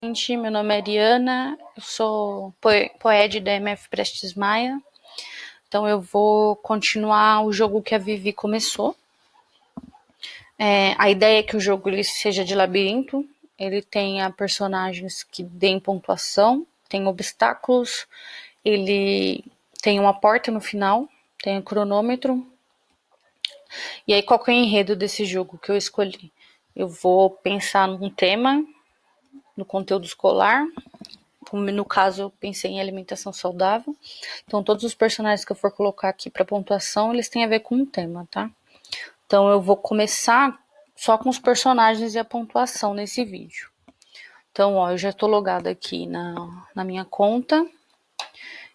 Gente, meu nome é Ariana, eu sou POED da MF Prestes Maia, então eu vou continuar o jogo que a Vivi começou. A ideia é que o jogo ele seja de labirinto, ele tenha personagens que deem pontuação, tem obstáculos, ele tem uma porta no final, tem um cronômetro. E aí qual que é o enredo desse jogo que eu escolhi? Eu vou pensar num tema, no conteúdo escolar. No caso, eu pensei em alimentação saudável. Então, todos os personagens que eu for colocar aqui para pontuação, eles têm a ver com um tema, tá? Então, eu vou começar só com os personagens e a pontuação nesse vídeo. Então, ó, eu já estou logada aqui na minha conta.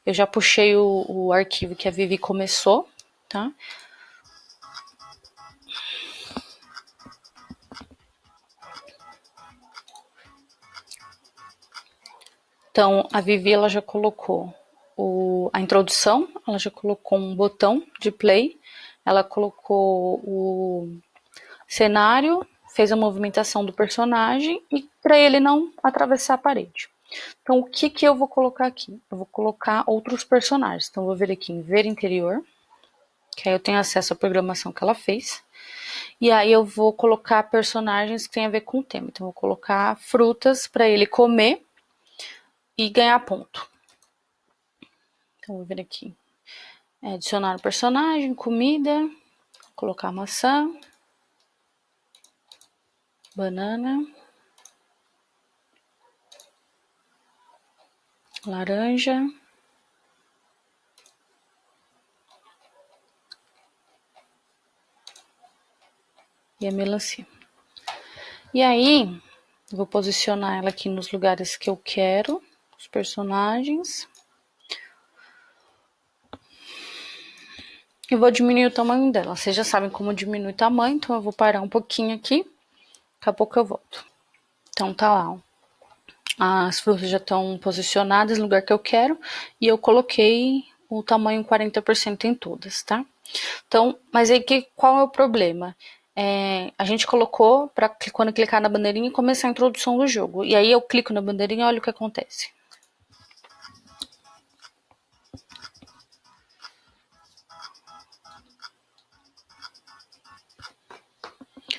Eu já puxei o arquivo que a Vivi começou, tá? Então, a Vivi ela já colocou a introdução, ela já colocou um botão de play, ela colocou o cenário, fez a movimentação do personagem e para ele não atravessar a parede. Então, o que eu vou colocar aqui? Eu vou colocar outros personagens. Então, eu vou vir aqui em ver interior, que aí eu tenho acesso à programação que ela fez. E aí eu vou colocar personagens que tem a ver com o tema. Então, eu vou colocar frutas para ele comer e ganhar ponto. Então, eu vou vir aqui. Adicionar o personagem, comida, colocar maçã, banana, laranja, e a melancia. E aí, eu vou posicionar ela aqui nos lugares que eu quero, os personagens. E vou diminuir o tamanho dela. Vocês já sabem como diminuir o tamanho, então eu vou parar um pouquinho aqui. Daqui a pouco eu volto. Então tá lá, ó. As frutas já estão posicionadas no lugar que eu quero. E eu coloquei o tamanho 40% em todas, tá? Então, mas aí qual é o problema? A gente colocou para quando clicar na bandeirinha começar a introdução do jogo. E aí eu clico na bandeirinha e olha o que acontece.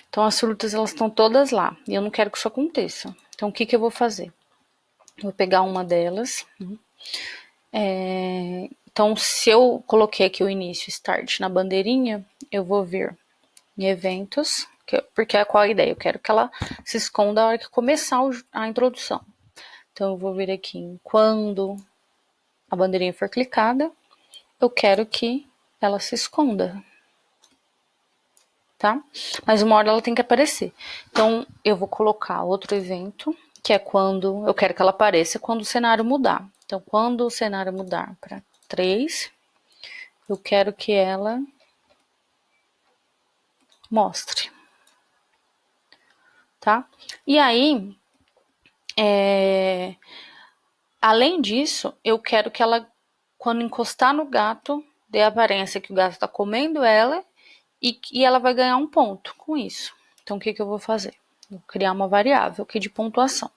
Então as frutas elas estão todas lá e eu não quero que isso aconteça. Então o que eu vou fazer? Eu vou pegar uma delas. Então se eu coloquei aqui o início start na bandeirinha, eu vou vir em eventos, porque qual a ideia? Eu quero que ela se esconda na hora que começar a introdução. Então eu vou vir aqui em quando a bandeirinha for clicada, eu quero que ela se esconda. Tá? Mas uma hora ela tem que aparecer. Então, eu vou colocar outro evento, que é quando eu quero que ela apareça quando o cenário mudar. Então, quando o cenário mudar para 3, eu quero que ela mostre. Tá? E aí, além disso, eu quero que ela, quando encostar no gato, dê a aparência que o gato está comendo ela e ela vai ganhar um ponto com isso. Então, o que eu vou fazer? Vou criar uma variável aqui de pontuação.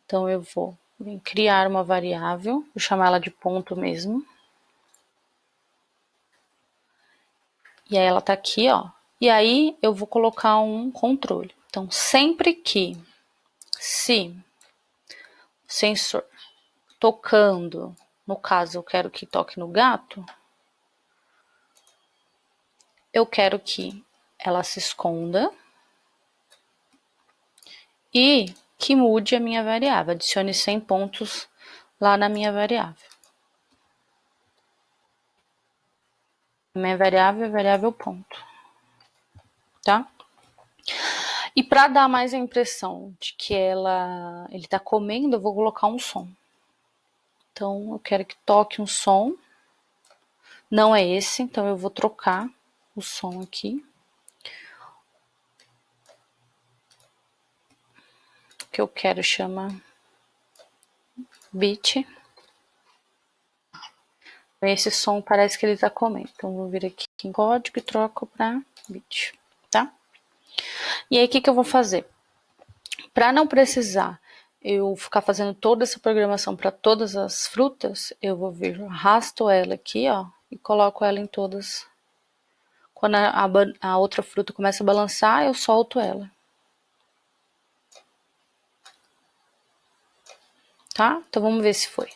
Então, eu vou criar uma variável, vou chamar ela de ponto mesmo. E aí, ela tá aqui, ó. E aí, eu vou colocar um controle. Então, sempre que, se o sensor tocando, no caso, eu quero que toque no gato, eu quero que ela se esconda e que mude a minha variável, adicione 100 pontos lá na minha variável. Minha variável é variável ponto, tá? E para dar mais a impressão de que ele tá comendo, eu vou colocar um som. Então, eu quero que toque um som. Não é esse, então eu vou trocar o som aqui. O que eu quero chama beat. Esse som parece que ele tá comendo. Então, vou vir aqui em código e troco para beat, tá? E aí, o que eu vou fazer? Para não precisar eu ficar fazendo toda essa programação para todas as frutas, eu vou vir, arrasto ela aqui, ó, e coloco ela em todas. Quando a outra fruta começa a balançar, eu solto ela. Tá? Então vamos ver se foi.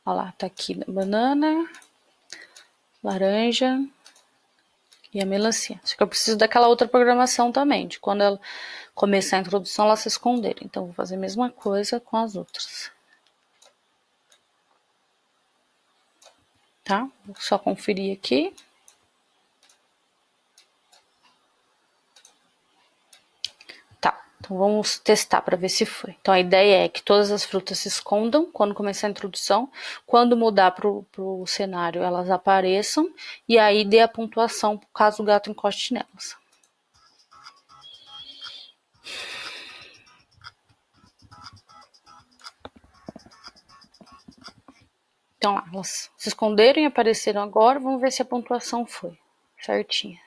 Olha lá, tá aqui a banana, laranja e a melancia. Só que eu preciso daquela outra programação também, de quando ela começar a introdução, ela se esconder. Então vou fazer a mesma coisa com as outras. Tá? Vou só conferir aqui. Tá, então vamos testar para ver se foi. Então a ideia é que todas as frutas se escondam quando começar a introdução. Quando mudar pro cenário, elas apareçam. E aí dê a pontuação caso o gato encoste nelas. Então lá, elas se esconderam e apareceram agora. Vamos ver se a pontuação foi certinha.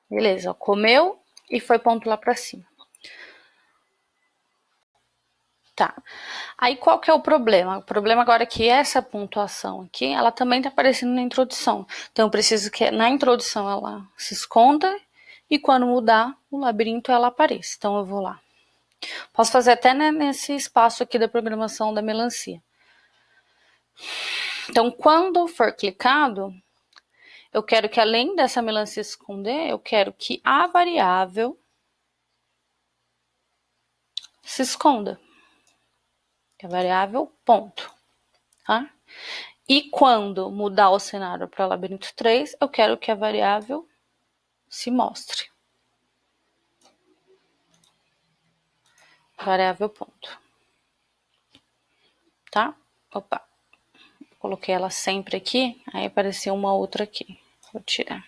Beleza, ó, comeu e foi ponto lá para cima. Tá. Aí qual que é o problema? O problema agora é que essa pontuação aqui, ela também tá aparecendo na introdução. Então eu preciso que na introdução ela se esconda e quando mudar o labirinto ela apareça. Então eu vou lá. Posso fazer até nesse espaço aqui da programação da melancia. Então quando for clicado, eu quero que além dessa melancia se esconder, eu quero que a variável se esconda. Que é a variável ponto. Tá? E quando mudar o cenário para labirinto 3, eu quero que a variável se mostre. Variável ponto. Tá? Opa. Coloquei ela sempre aqui, aí apareceu uma outra aqui. Vou tirar.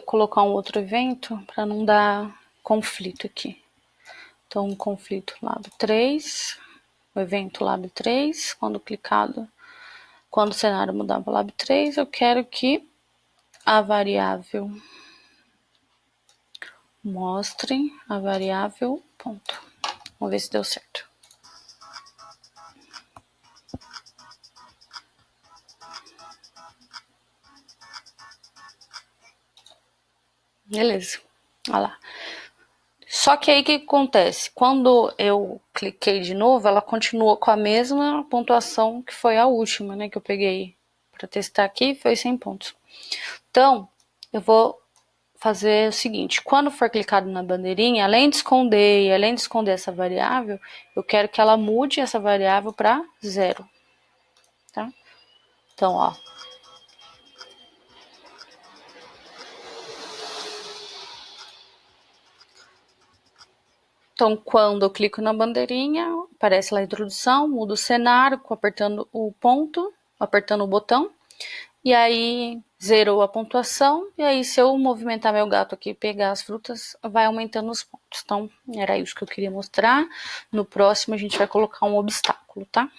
Colocar um outro evento para não dar conflito aqui. Então, um conflito lab 3, o evento lab 3, quando clicado, quando o cenário mudar para lab 3, eu quero que a variável mostre a variável ponto. Vamos ver se deu certo. Beleza, olha lá. Só que aí o que acontece? Quando eu cliquei de novo, ela continua com a mesma pontuação que foi a última, né? Que eu peguei para testar aqui, foi 100 pontos. Então, eu vou fazer o seguinte, quando for clicado na bandeirinha, além de esconder essa variável, eu quero que ela mude essa variável para 0. Tá? Então, ó. Então, quando eu clico na bandeirinha, aparece lá a introdução, muda o cenário, apertando o ponto, apertando o botão, e aí zerou a pontuação, e aí se eu movimentar meu gato aqui e pegar as frutas, vai aumentando os pontos. Então, era isso que eu queria mostrar. No próximo a gente vai colocar um obstáculo, tá?